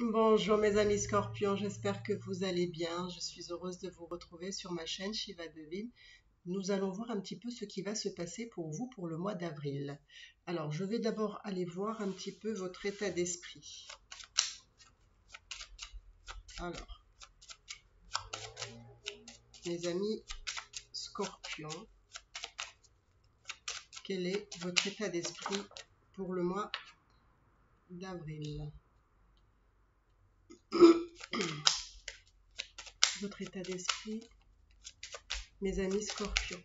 Bonjour mes amis scorpions, j'espère que vous allez bien. Je suis heureuse de vous retrouver sur ma chaîne Shiva Devine. Nous allons voir un petit peu ce qui va se passer pour vous pour le mois d'avril. Alors, je vais d'abord aller voir un petit peu votre état d'esprit. Alors, mes amis scorpions, quel est votre état d'esprit pour le mois d'avril? Votre état d'esprit, mes amis scorpions.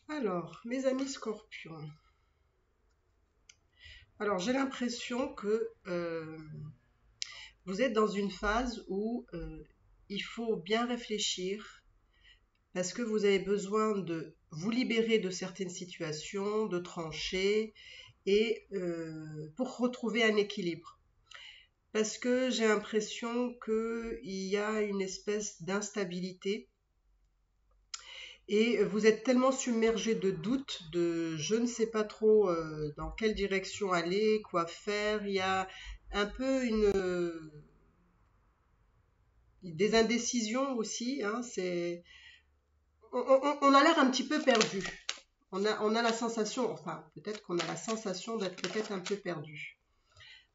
Alors, mes amis scorpions. Alors, j'ai l'impression que vous êtes dans une phase où il faut bien réfléchir parce que vous avez besoin de vous libérer de certaines situations, de trancher et pour retrouver un équilibre. Parce que j'ai l'impression qu'il y a une espèce d'instabilité et vous êtes tellement submergé de doutes, de je ne sais pas trop dans quelle direction aller, quoi faire. Il y a un peu des indécisions aussi. Hein, on a l'air un petit peu perdu. On a la sensation, enfin peut-être qu'on a la sensation d'être peut-être un peu perdu.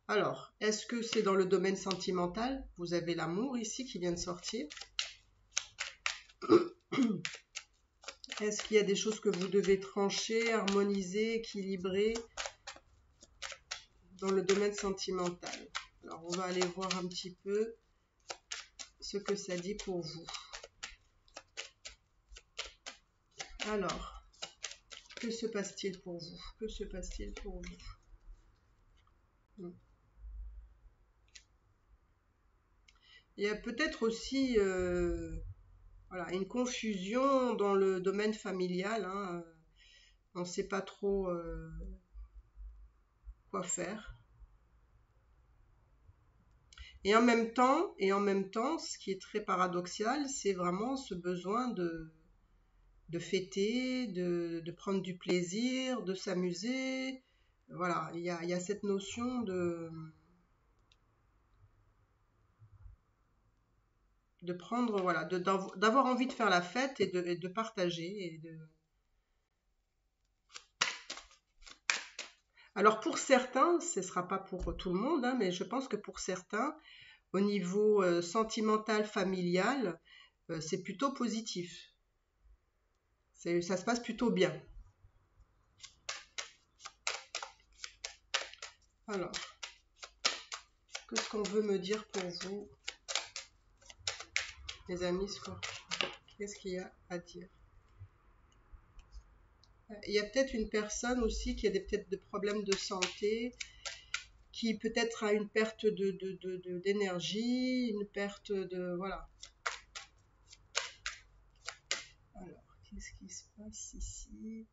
Alors, est-ce que c'est dans le domaine sentimental? Vous avez l'amour ici qui vient de sortir. Est-ce qu'il y a des choses que vous devez trancher, harmoniser, équilibrer dans le domaine sentimental? Alors, on va aller voir un petit peu ce que ça dit pour vous. Alors, que se passe-t-il pour vous? Que se passe-t-il pour vous? Il y a peut-être aussi voilà, une confusion dans le domaine familial. Hein, on ne sait pas trop quoi faire. Et en même temps, ce qui est très paradoxal, c'est vraiment ce besoin de fêter, de prendre du plaisir, de s'amuser. Voilà, il y a cette notion de prendre, voilà, d'avoir envie de faire la fête et de partager. Alors pour certains, ce ne sera pas pour tout le monde, hein, mais je pense que pour certains, au niveau sentimental, familial, c'est plutôt positif. Ça se passe plutôt bien. Alors, qu'est-ce qu'on veut me dire pour vous, mes amis scorpions? Qu'est-ce qu'il y a à dire? Il y a peut-être une personne aussi qui a peut-être des problèmes de santé, qui peut-être a une perte d'énergie, une perte de... Voilà. Alors, qu'est-ce qui se passe ici?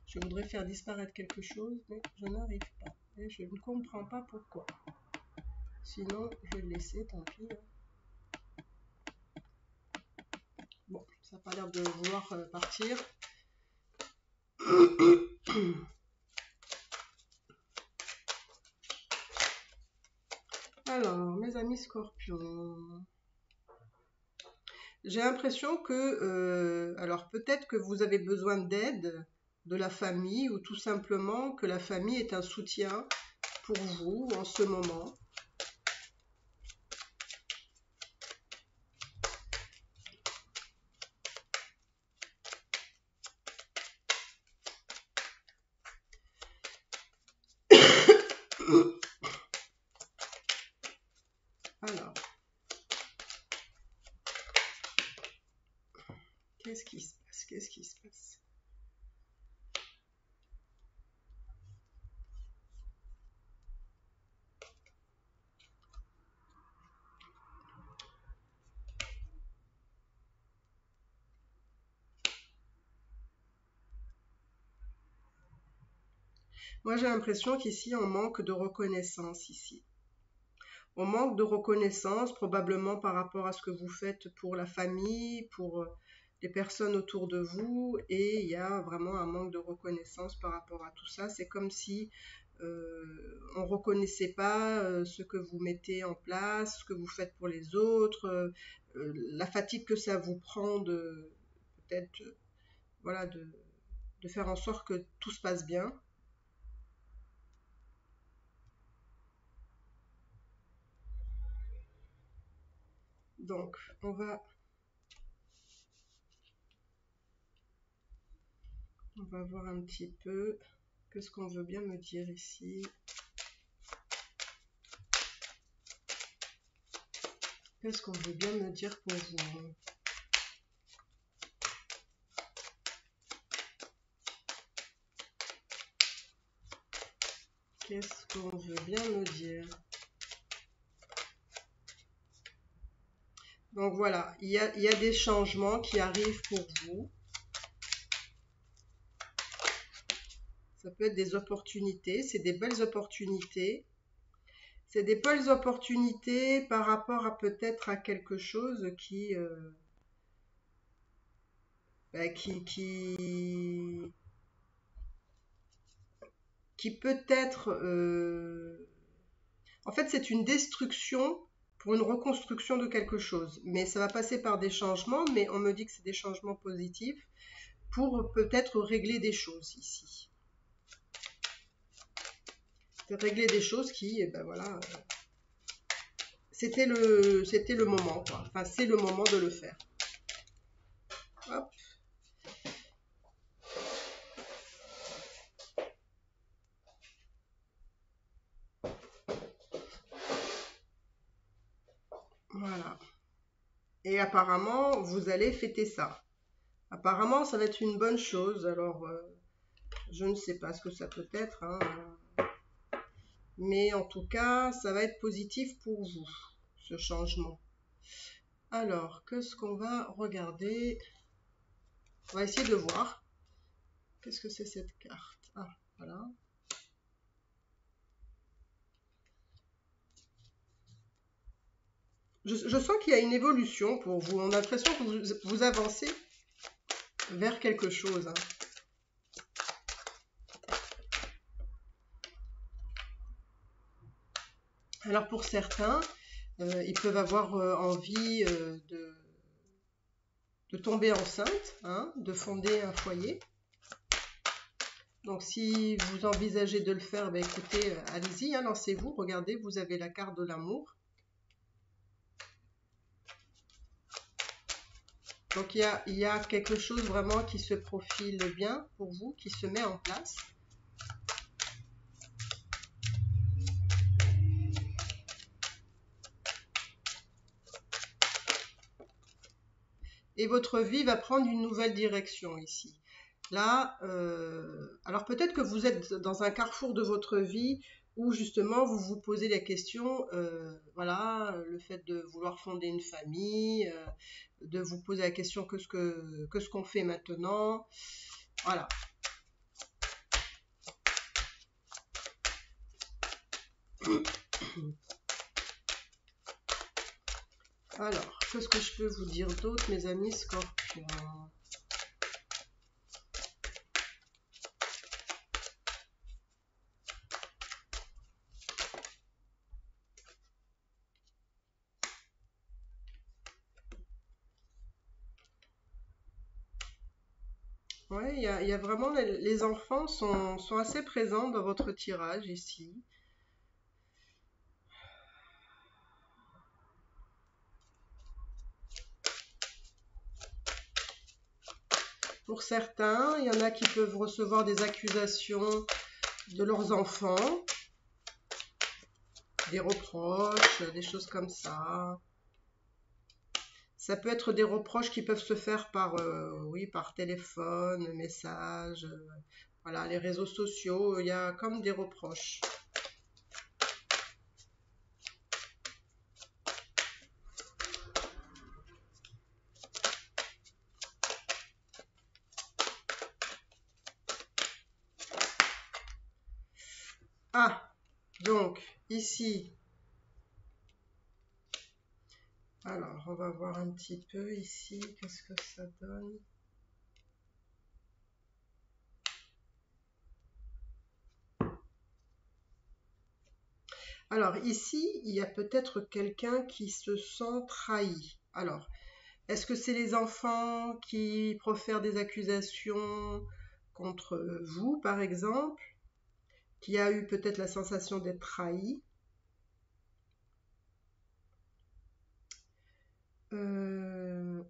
Je voudrais faire disparaître quelque chose, mais je n'arrive pas. Et je ne comprends pas pourquoi. Sinon, je vais le laisser, tant pis. Bon, ça n'a pas l'air de vouloir partir. Alors, mes amis scorpions, j'ai l'impression que, alors peut-être que vous avez besoin d'aide de la famille ou tout simplement que la famille est un soutien pour vous en ce moment. Alors, qu'est-ce qui se passe? Qu'est-ce qui se passe? Moi, j'ai l'impression qu'ici, on manque de reconnaissance ici. On manque de reconnaissance probablement par rapport à ce que vous faites pour la famille, pour les personnes autour de vous, et il y a vraiment un manque de reconnaissance par rapport à tout ça. C'est comme si on ne reconnaissait pas ce que vous mettez en place, ce que vous faites pour les autres, la fatigue que ça vous prend de peut-être voilà, de faire en sorte que tout se passe bien. Donc, on va voir un petit peu qu'est-ce qu'on veut bien me dire ici. Qu'est-ce qu'on veut bien me dire pour vous? Qu'est-ce qu'on veut bien me dire? Donc voilà, il y a des changements qui arrivent pour vous. Ça peut être des opportunités, c'est des belles opportunités. C'est des belles opportunités par rapport à peut-être à quelque chose bah, qui peut être... En fait, c'est une destruction pour une reconstruction de quelque chose. Mais ça va passer par des changements, mais on me dit que c'est des changements positifs pour peut-être régler des choses ici. Régler des choses qui, ben voilà, c'était le moment, quoi. Enfin, c'est le moment de le faire. Hop. Voilà. Et apparemment, vous allez fêter ça. Apparemment, ça va être une bonne chose. Alors, je ne sais pas ce que ça peut être, hein, mais en tout cas, ça va être positif pour vous, ce changement. Alors, qu'est-ce qu'on va regarder? On va essayer de voir. Qu'est-ce que c'est cette carte? Ah, voilà. Je sens qu'il y a une évolution pour vous. On a l'impression que vous avancez vers quelque chose, hein. Alors pour certains, ils peuvent avoir envie de tomber enceinte, hein, de fonder un foyer. Donc si vous envisagez de le faire, ben écoutez, allez-y, hein, lancez-vous. Regardez, vous avez la carte de l'amour. Donc il y a quelque chose vraiment qui se profile bien pour vous, qui se met en place. Et votre vie va prendre une nouvelle direction ici. Là, alors peut-être que vous êtes dans un carrefour de votre vie où justement vous vous posez la question, voilà, le fait de vouloir fonder une famille, de vous poser la question que ce qu'on fait maintenant, voilà. Alors, qu'est-ce que je peux vous dire d'autre, mes amis Scorpions? Ouais, il y a vraiment les enfants sont assez présents dans votre tirage ici. Pour certains, il y en a qui peuvent recevoir des accusations de leurs enfants, des reproches, des choses comme ça. Ça peut être des reproches qui peuvent se faire par, oui, par téléphone, message, voilà, les réseaux sociaux, il y a comme des reproches. Ah, donc ici, alors on va voir un petit peu ici, qu'est-ce que ça donne. Alors ici, il y a peut-être quelqu'un qui se sent trahi. Alors, est-ce que c'est les enfants qui profèrent des accusations contre vous, par exemple, qui a eu peut-être la sensation d'être trahi? Euh,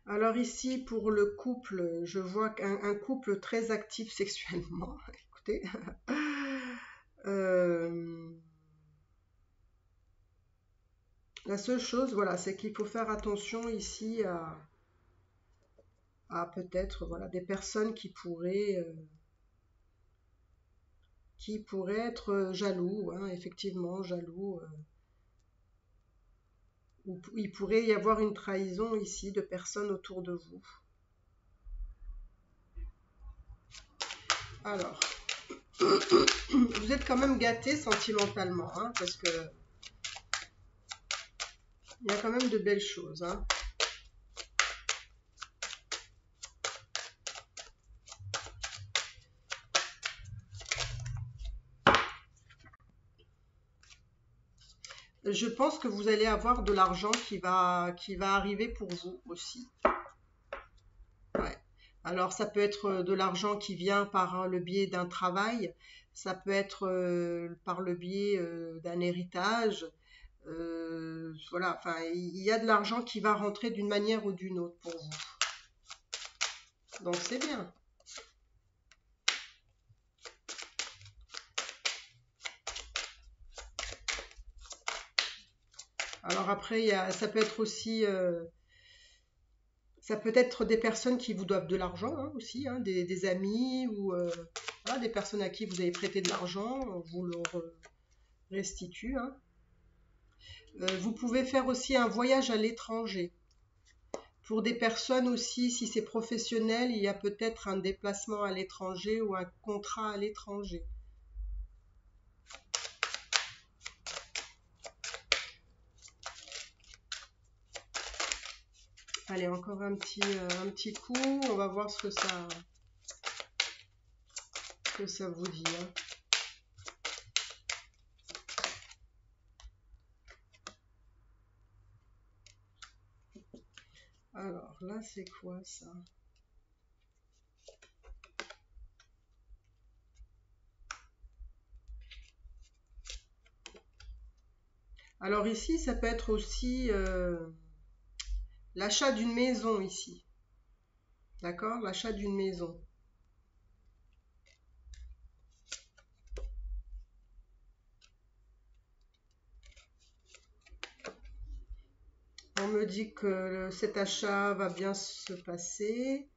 Alors ici, pour le couple, je vois un couple très actif sexuellement. Écoutez. Euh, la seule chose, voilà, c'est qu'il faut faire attention ici à peut-être voilà, des personnes qui pourraient être jaloux, hein, effectivement, jaloux. Ou il pourrait y avoir une trahison ici de personnes autour de vous. Alors, vous êtes quand même gâté sentimentalement, hein, parce que il y a quand même de belles choses, hein. Je pense que vous allez avoir de l'argent qui va arriver pour vous aussi. Ouais. Alors, ça peut être de l'argent qui vient par le biais d'un travail, ça peut être par le biais d'un héritage. Voilà, enfin, il y a de l'argent qui va rentrer d'une manière ou d'une autre pour vous. Donc, c'est bien. Alors après, ça peut être aussi, ça peut être des personnes qui vous doivent de l'argent hein, aussi, hein, des amis ou voilà, des personnes à qui vous avez prêté de l'argent, vous leur restitue, hein. Vous pouvez faire aussi un voyage à l'étranger. Pour des personnes aussi, si c'est professionnel, il y a peut-être un déplacement à l'étranger ou un contrat à l'étranger. Allez, encore un petit coup, on va voir ce que ça vous dit, hein. Alors là, c'est quoi ça? Alors ici, ça peut être aussi l'achat d'une maison ici. D'accord? L'achat d'une maison. On me dit que cet achat va bien se passer.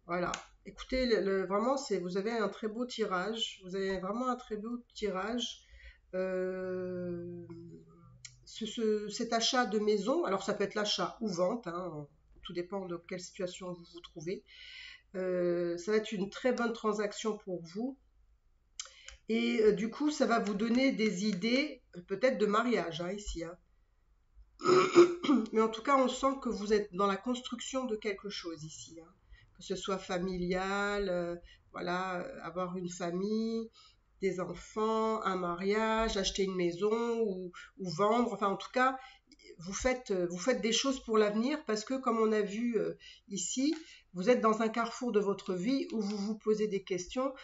Voilà. Écoutez, vraiment, vous avez un très beau tirage. Vous avez vraiment un très beau tirage. Euh, cet achat de maison, alors ça peut être l'achat ou vente, hein, tout dépend de quelle situation vous vous trouvez. Ça va être une très bonne transaction pour vous. Et du coup, ça va vous donner des idées, peut-être de mariage, hein, ici, hein. Mais en tout cas, on sent que vous êtes dans la construction de quelque chose ici, hein. Que ce soit familial, voilà, avoir une famille, des enfants, un mariage, acheter une maison ou vendre. Enfin, en tout cas, vous faites des choses pour l'avenir parce que, comme on a vu ici, vous êtes dans un carrefour de votre vie où vous vous posez des questions,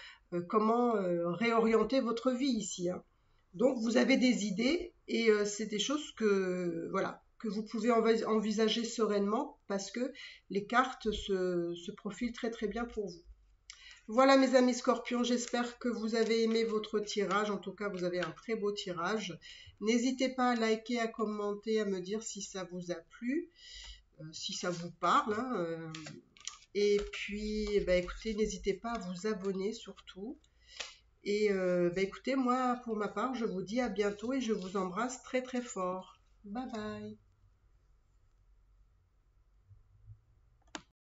comment réorienter votre vie ici, hein. Donc, vous avez des idées et c'est des choses que, voilà, que vous pouvez envisager sereinement parce que les cartes se profilent très très bien pour vous. Voilà mes amis scorpions, j'espère que vous avez aimé votre tirage. En tout cas, vous avez un très beau tirage. N'hésitez pas à liker, à commenter, à me dire si ça vous a plu, si ça vous parle, hein, et puis, bah, écoutez, n'hésitez pas à vous abonner surtout. Et bah, écoutez, moi, pour ma part, je vous dis à bientôt et je vous embrasse très très fort. Bye bye.